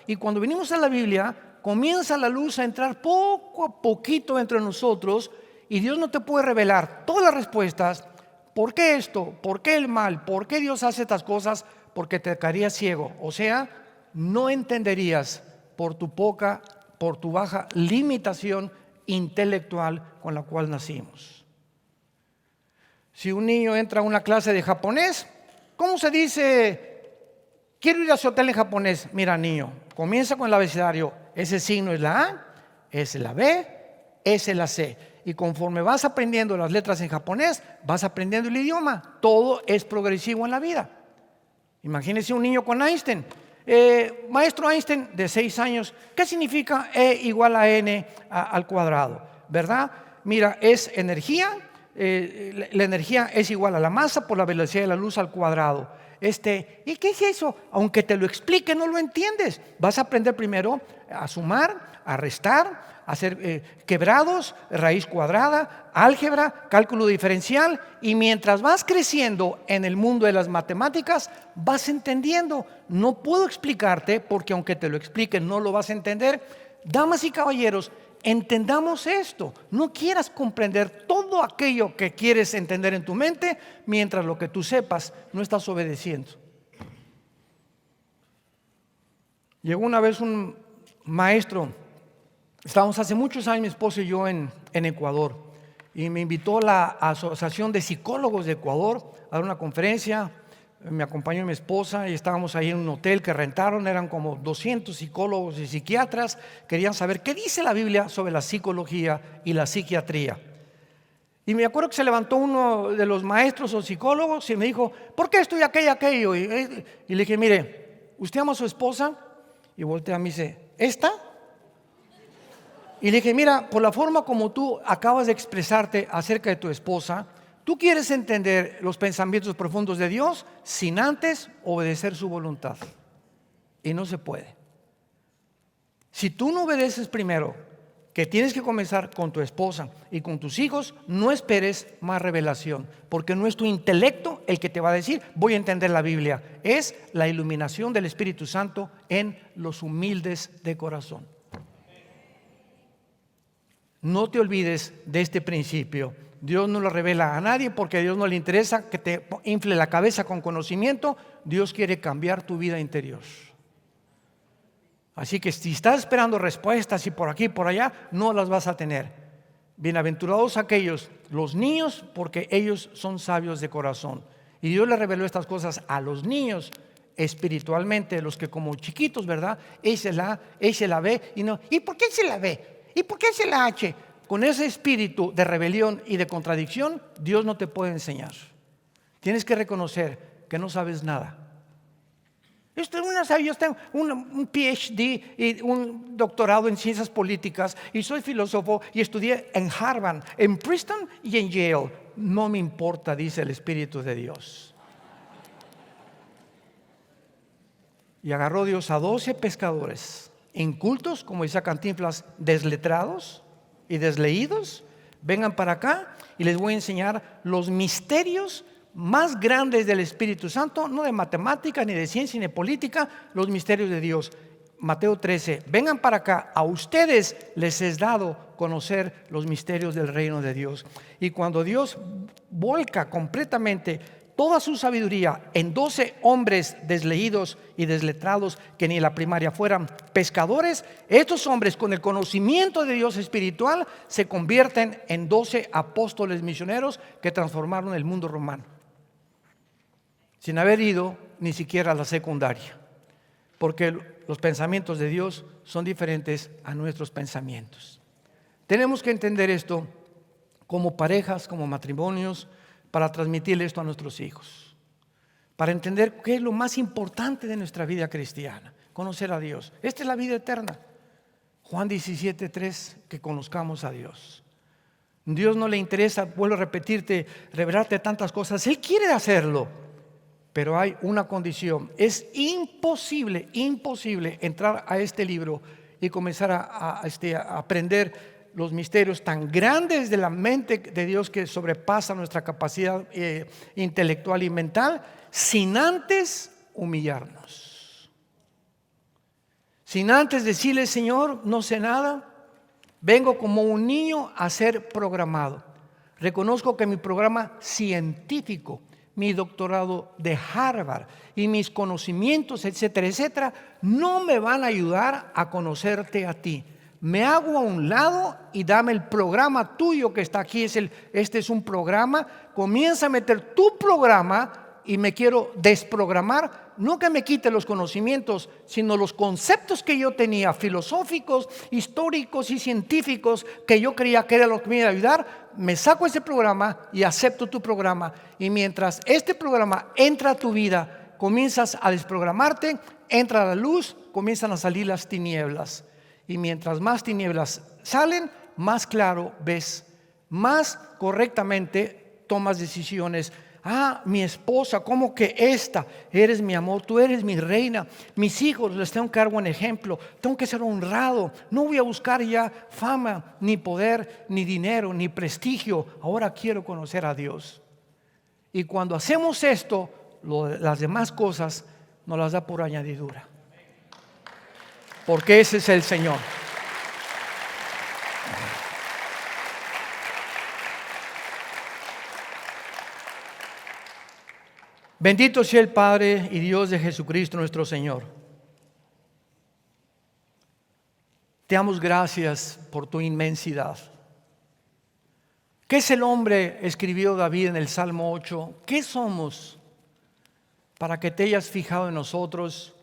y cuando venimos a la Biblia, comienza la luz a entrar poco a poquito entre nosotros, y Dios no te puede revelar todas las respuestas. ¿Por qué esto? ¿Por qué el mal? ¿Por qué Dios hace estas cosas? Porque te quedarías ciego. O sea, no entenderías por tu baja limitación intelectual con la cual nacimos. Si un niño entra a una clase de japonés, ¿cómo se dice? Quiero ir a su hotel en japonés. Mira, niño, comienza con el abecedario. Ese signo es la A, ese es la B, ese es la C. Y conforme vas aprendiendo las letras en japonés, vas aprendiendo el idioma. Todo es progresivo en la vida. Imagínese un niño con Einstein. Maestro Einstein, de 6 años, ¿qué significa E igual a N al cuadrado? ¿Verdad? Mira, es energía. La energía es igual a la masa por la velocidad de la luz al cuadrado. ¿Y qué es eso? Aunque te lo explique, no lo entiendes. Vas a aprender primero a sumar, a restar, a hacer quebrados, raíz cuadrada, álgebra, cálculo diferencial, y mientras vas creciendo en el mundo de las matemáticas, vas entendiendo. No puedo explicarte porque aunque te lo explique, no lo vas a entender. Damas y caballeros, entendamos esto. No quieras comprender todo aquello que quieres entender en tu mente mientras lo que tú sepas no estás obedeciendo. Llegó una vez un maestro, estábamos hace muchos años mi esposo y yo en Ecuador, y me invitó a la Asociación de Psicólogos de Ecuador a dar una conferencia. Me acompañó mi esposa y estábamos ahí en un hotel que rentaron. Eran como 200 psicólogos y psiquiatras. Querían saber qué dice la Biblia sobre la psicología y la psiquiatría. Y me acuerdo que se levantó uno de los maestros o psicólogos y me dijo: ¿por qué esto y aquello? Y le dije: mire, ¿usted ama a su esposa? Y voltea y me dice: ¿esta? Y le dije: mira, por la forma como tú acabas de expresarte acerca de tu esposa, tú quieres entender los pensamientos profundos de Dios sin antes obedecer su voluntad. Y no se puede. Si tú no obedeces primero, que tienes que comenzar con tu esposa y con tus hijos, no esperes más revelación, porque no es tu intelecto el que te va a decir: voy a entender la Biblia. Es la iluminación del Espíritu Santo en los humildes de corazón. No te olvides de este principio. Dios no lo revela a nadie porque a Dios no le interesa que te infle la cabeza con conocimiento. Dios quiere cambiar tu vida interior. Así que si estás esperando respuestas y por aquí y por allá, no las vas a tener. Bienaventurados aquellos, los niños, porque ellos son sabios de corazón. Y Dios le reveló estas cosas a los niños espiritualmente, los que como chiquitos, ¿verdad? Él se la ve y no. ¿Y por qué se la ve? ¿Y por qué se la H? Con ese espíritu de rebelión y de contradicción, Dios no te puede enseñar. Tienes que reconocer que no sabes nada. Yo tengo un PhD y un doctorado en ciencias políticas y soy filósofo y estudié en Harvard, en Princeton y en Yale. No me importa, dice el Espíritu de Dios. Y agarró Dios a 12 pescadores incultos, como dice Cantinflas, desletrados y desleídos. Vengan para acá y les voy a enseñar los misterios más grandes del Espíritu Santo, no de matemática, ni de ciencia, ni de política, los misterios de Dios. Mateo 13, vengan para acá, a ustedes les es dado conocer los misterios del reino de Dios. Y cuando Dios volca completamente toda su sabiduría en 12 hombres desleídos y desletrados que ni en la primaria fueran pescadores, estos hombres con el conocimiento de Dios espiritual se convierten en 12 apóstoles misioneros que transformaron el mundo romano, sin haber ido ni siquiera a la secundaria, porque los pensamientos de Dios son diferentes a nuestros pensamientos. Tenemos que entender esto como parejas, como matrimonios, para transmitirle esto a nuestros hijos, para entender qué es lo más importante de nuestra vida cristiana: conocer a Dios. Esta es la vida eterna. Juan 17:3, que conozcamos a Dios. Dios no le interesa, vuelvo a repetirte, revelarte tantas cosas. Él quiere hacerlo, pero hay una condición. Es imposible entrar a este libro y comenzar a aprender los misterios tan grandes de la mente de Dios que sobrepasa nuestra capacidad intelectual y mental, sin antes humillarnos, sin antes decirle: Señor, no sé nada, vengo como un niño a ser programado. Reconozco que mi programa científico, mi doctorado de Harvard y mis conocimientos, etcétera, etcétera, no me van a ayudar a conocerte a ti. Me hago a un lado y dame el programa tuyo que está aquí. Este es un programa. Comienza a meter tu programa y me quiero desprogramar no que me quite los conocimientos, sino los conceptos que yo tenía, filosóficos, históricos y científicos, que yo creía que era lo que me iba a ayudar. Me saco ese programa y acepto tu programa. Y mientras este programa entra a tu vida, comienzas a desprogramarte, entra la luz, comienzan a salir las tinieblas. Y mientras más tinieblas salen, más claro ves, más correctamente tomas decisiones. Mi esposa, ¿cómo que esta? Eres mi amor, tú eres mi reina. Mis hijos les tengo que dar buen ejemplo, tengo que ser honrado. No voy a buscar ya fama, ni poder, ni dinero, ni prestigio. Ahora quiero conocer a Dios. Y cuando hacemos esto, las demás cosas nos las da por añadidura, porque ese es el Señor. Bendito sea el Padre y Dios de Jesucristo nuestro Señor. Te damos gracias por tu inmensidad. ¿Qué es el hombre? Escribió David en el Salmo 8. ¿Qué somos para que te hayas fijado en nosotros?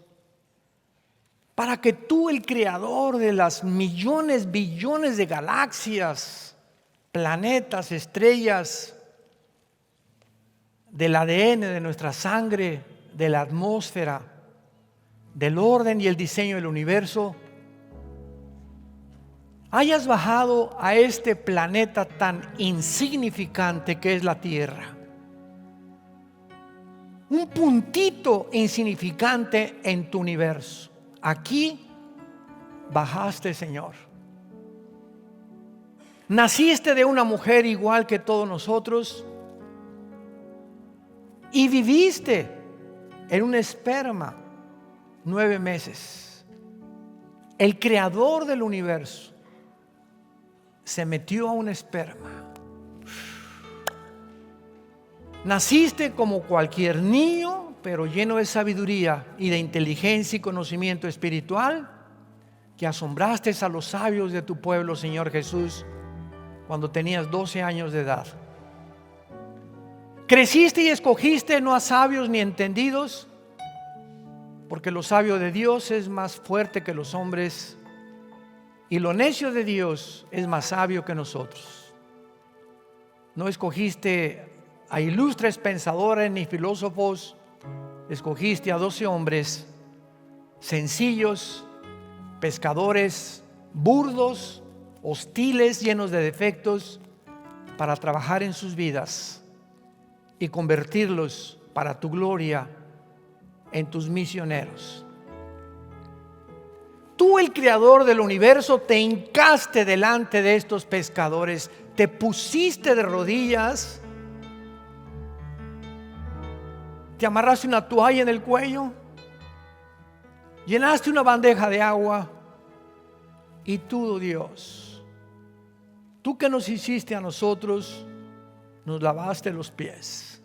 Para que tú, el creador de las millones, billones de galaxias, planetas, estrellas, del ADN de nuestra sangre, de la atmósfera, del orden y el diseño del universo, hayas bajado a este planeta tan insignificante que es la Tierra. Un puntito insignificante en tu universo. Aquí bajaste, Señor. Naciste de una mujer igual que todos nosotros y viviste en un esperma 9 meses. El creador del universo se metió a un esperma. Naciste como cualquier niño, pero lleno de sabiduría y de inteligencia y conocimiento espiritual, que asombraste a los sabios de tu pueblo, Señor Jesús, cuando tenías 12 años de edad. Creciste y escogiste no a sabios ni entendidos, porque lo sabio de Dios es más fuerte que los hombres, y lo necio de Dios es más sabio que nosotros. No escogiste a ilustres pensadores ni filósofos, escogiste a 12 hombres sencillos, pescadores, burdos, hostiles, llenos de defectos, para trabajar en sus vidas y convertirlos para tu gloria en tus misioneros. Tú, el creador del universo, te hincaste delante de estos pescadores, te pusiste de rodillas, te amarraste una toalla en el cuello, llenaste una bandeja de agua y tú, Dios, tú que nos hiciste a nosotros, nos lavaste los pies.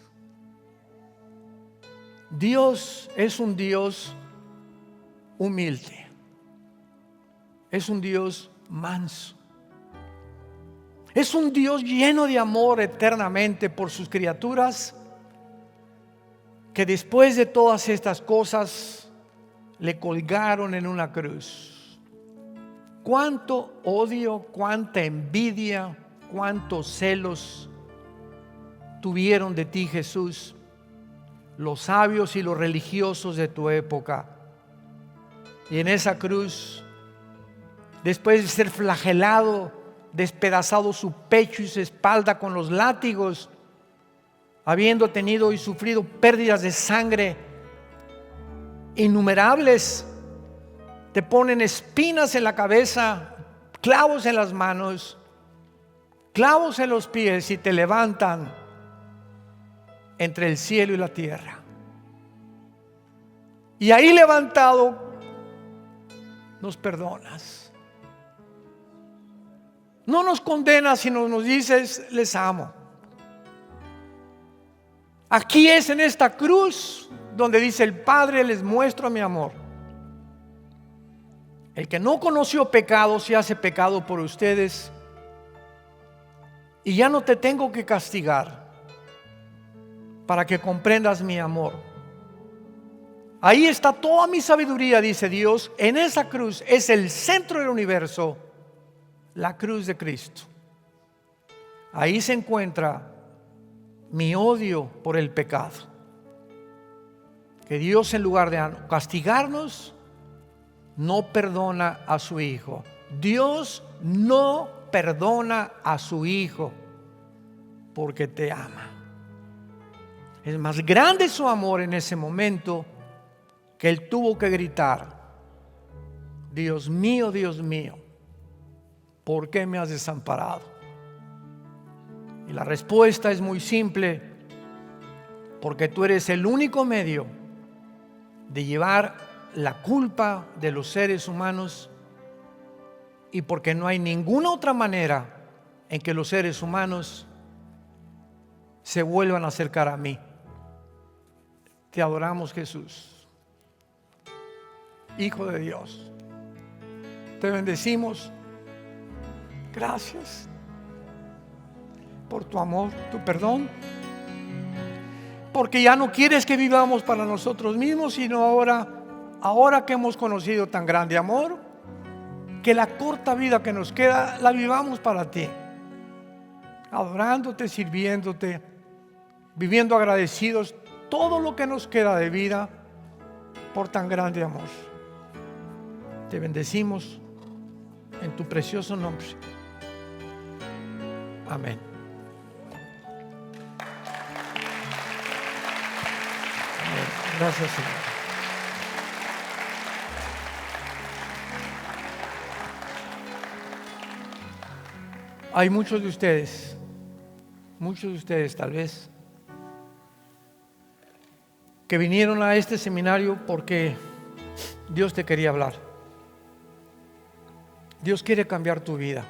Dios es un Dios humilde. Es un Dios manso. Es un Dios lleno de amor eternamente por sus criaturas, que después de todas estas cosas le colgaron en una cruz. Cuánto odio, cuánta envidia, cuántos celos tuvieron de ti, Jesús, los sabios y los religiosos de tu época. Y en esa cruz, después de ser flagelado, despedazado su pecho y su espalda con los látigos, habiendo tenido y sufrido pérdidas de sangre innumerables, te ponen espinas en la cabeza, clavos en las manos, clavos en los pies, y te levantan entre el cielo y la tierra. Y ahí levantado nos perdonas. No nos condenas, sino nos dices: les amo. Aquí es en esta cruz donde dice el Padre: les muestro mi amor. El que no conoció pecado se hace pecado por ustedes, y ya no te tengo que castigar, para que comprendas mi amor. Ahí está toda mi sabiduría, dice Dios. En esa cruz es el centro del universo, la cruz de Cristo. Ahí se encuentra mi odio por el pecado. Que Dios, en lugar de castigarnos, no perdona a su Hijo. Dios no perdona a su Hijo porque te ama. Es más grande su amor en ese momento que Él tuvo que gritar: Dios mío, ¿por qué me has desamparado? Y la respuesta es muy simple: porque tú eres el único medio de llevar la culpa de los seres humanos, y porque no hay ninguna otra manera en que los seres humanos se vuelvan a acercar a mí. Te adoramos, Jesús, Hijo de Dios. Te bendecimos. Gracias por tu amor, tu perdón, porque ya no quieres que vivamos para nosotros mismos, sino ahora que hemos conocido tan grande amor, que la corta vida que nos queda la vivamos para ti, adorándote, sirviéndote, viviendo agradecidos todo lo que nos queda de vida por tan grande amor. Te bendecimos en tu precioso nombre. Amén. Amén. Gracias, Señor. Hay muchos de ustedes tal vez, que vinieron a este seminario porque Dios te quería hablar. Dios quiere cambiar tu vida.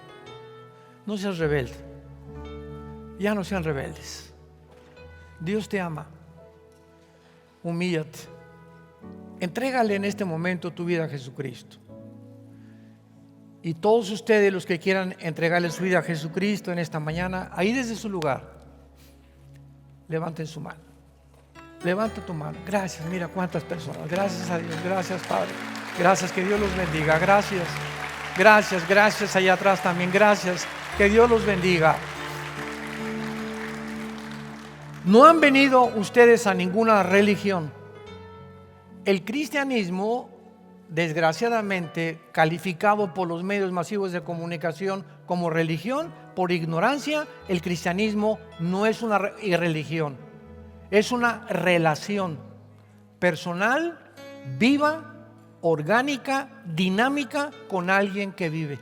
No seas rebelde. Ya no sean rebeldes. Dios te ama. Humíllate. Entrégale en este momento tu vida a Jesucristo. Y todos ustedes, los que quieran entregarle su vida a Jesucristo en esta mañana, ahí desde su lugar, levanten su mano. Levanta tu mano. Gracias, mira cuántas personas. Gracias a Dios, gracias, Padre. Gracias, que Dios los bendiga. Gracias, gracias allá atrás también. Gracias, que Dios los bendiga. No han venido ustedes a ninguna religión. El cristianismo, desgraciadamente, calificado por los medios masivos de comunicación como religión, por ignorancia, el cristianismo no es una religión, es una relación personal, viva, orgánica, dinámica con alguien que vive.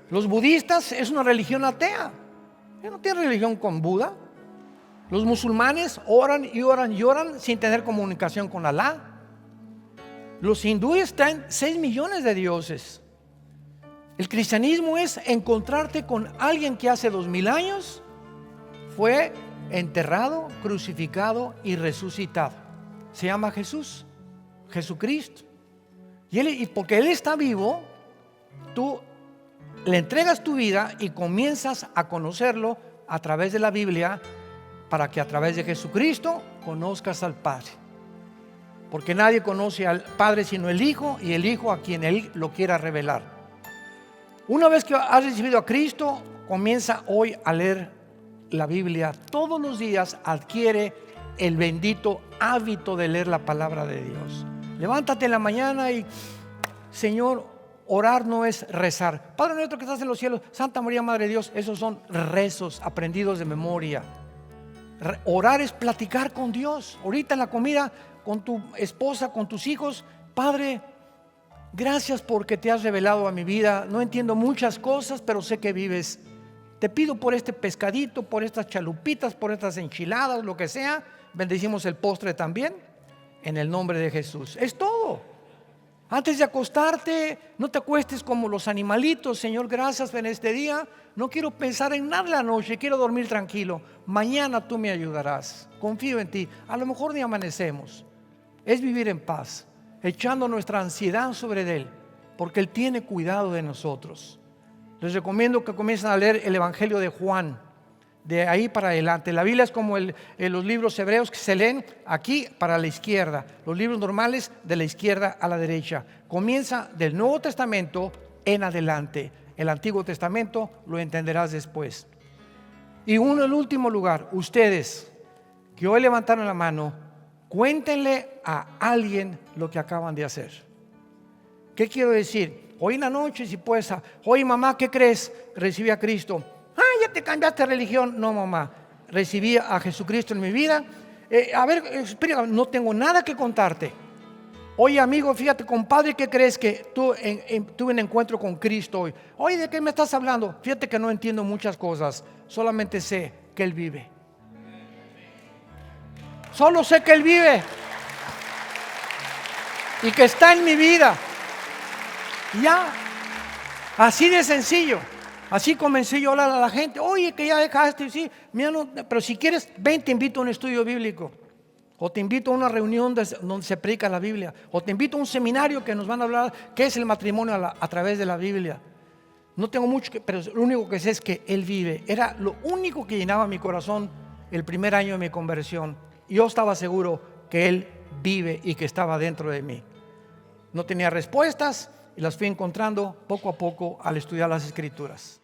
Los budistas es una religión atea, no tienen religión con Buda. Los musulmanes oran y oran y oran sin tener comunicación con Alá. Los hindúes traen 6 millones de dioses. El cristianismo es encontrarte con alguien que hace 2000 años fue enterrado, crucificado y resucitado. Se llama Jesús, Jesucristo. Y porque Él está vivo, tú le entregas tu vida y comienzas a conocerlo a través de la Biblia, para que a través de Jesucristo conozcas al Padre. Porque nadie conoce al Padre sino el Hijo, y el Hijo a quien Él lo quiera revelar. Una vez que has recibido a Cristo, comienza hoy a leer la Biblia. Todos los días adquiere el bendito hábito de leer la palabra de Dios. Levántate en la mañana y: Señor, orar no es rezar. Padre nuestro que estás en los cielos, Santa María, Madre de Dios. Esos son rezos aprendidos de memoria. Orar es platicar con Dios. Ahorita en la comida, con tu esposa, con tus hijos: Padre, gracias porque te has revelado a mi vida. No entiendo muchas cosas, pero sé que vives. Te pido por este pescadito, por estas chalupitas, por estas enchiladas, lo que sea. Bendecimos el postre también, en el nombre de Jesús. Es todo. Antes de acostarte, no te acuestes como los animalitos. Señor, gracias en este día. No quiero pensar en nada la noche, quiero dormir tranquilo. Mañana tú me ayudarás. Confío en ti. A lo mejor ni amanecemos. Es vivir en paz, echando nuestra ansiedad sobre Él, porque Él tiene cuidado de nosotros. Les recomiendo que comiencen a leer el Evangelio de Juan. de ahí para adelante. La Biblia es como los libros hebreos que se leen aquí para la izquierda, los libros normales de la izquierda a la derecha. Comienza del Nuevo Testamento en adelante. El Antiguo Testamento lo entenderás después. Y en último lugar, ustedes que hoy levantaron la mano, cuéntenle a alguien lo que acaban de hacer. ¿Qué quiero decir? Hoy en la noche, si puedes, oye mamá, ¿qué crees? Recibí a Cristo. Ya te cambiaste de religión. No, mamá, recibí a Jesucristo en mi vida. A ver, explica, no tengo nada que contarte. Oye amigo, fíjate, compadre, ¿qué crees que tuve un encuentro con Cristo hoy? Oye, ¿de qué me estás hablando? Fíjate que no entiendo muchas cosas, solamente sé que Él vive. Solo sé que Él vive y que está en mi vida. Ya, así de sencillo. Así comencé yo a hablar a la gente. Oye, que ya dejaste, sí, mira, no, pero si quieres, ven, te invito a un estudio bíblico. O te invito a una reunión donde se predica la Biblia. O te invito a un seminario que nos van a hablar qué es el matrimonio a través de la Biblia. No tengo mucho pero lo único que sé es que Él vive. Era lo único que llenaba mi corazón el primer año de mi conversión. Y yo estaba seguro que Él vive y que estaba dentro de mí. No tenía respuestas y las fui encontrando poco a poco al estudiar las Escrituras.